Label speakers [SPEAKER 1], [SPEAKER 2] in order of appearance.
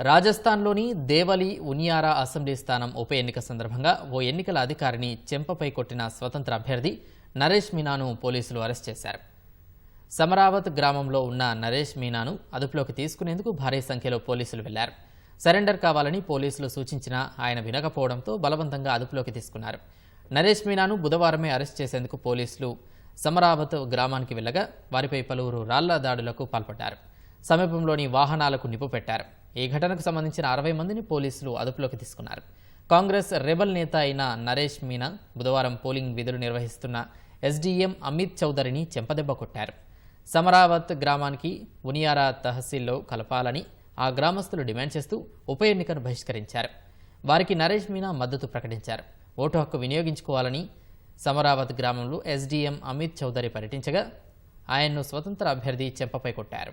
[SPEAKER 1] రాజస్థాన్లోని దేవలి ఉనియారా అసెంబ్లీ స్థానం ఉప ఎన్నిక సందర్భంగా ఓ ఎన్నికల అధికారిని చెంపపై కొట్టిన స్వతంత్ర అభ్యర్థి నరేష్ మీనాను పోలీసులు అరెస్ట్ చేశారు. సమరావత్ గ్రామంలో ఉన్న నరేష్ మీనాను అదుపులోకి తీసుకునేందుకు భారీ సంఖ్యలో పోలీసులు వెళ్లారు. సరెండర్ కావాలని పోలీసులు సూచించినా ఆయన వినకపోవడంతో బలవంతంగా అదుపులోకి తీసుకున్నారు. నరేష్ మీనాను బుధవారమే అరెస్ట్ చేసేందుకు పోలీసులు సమరావత్ గ్రామానికి వెళ్లగా వారిపై పలువురు రాళ్ల దాడులకు పాల్పడ్డారు. సమీపంలోని వాహనాలకు నిప్పు పెట్టారు. ఈ ఘటనకు సంబంధించిన 60 మందిని పోలీసులు అదుపులోకి తీసుకున్నారు. కాంగ్రెస్ రెబల్ నేత అయిన నరేష్ మీనా బుధవారం పోలింగ్ విధులు నిర్వహిస్తున్న ఎస్డీఎం అమిత్ చౌదరిని చెంపదెబ్బ కొట్టారు. సమరావత్ గ్రామానికి ఉనియారా తహసీల్లో కలపాలని ఆ గ్రామస్తులు డిమాండ్ చేస్తూ ఉప ఎన్నికను బహిష్కరించారు. వారికి నరేష్ మీనా మద్దతు ప్రకటించారు. ఓటు హక్కు వినియోగించుకోవాలని సమరావత్ గ్రామంలో ఎస్డీఎం అమిత్ చౌదరి పర్యటించగా ఆయన్ను స్వతంత్ర అభ్యర్థి చెంపపై కొట్టారు.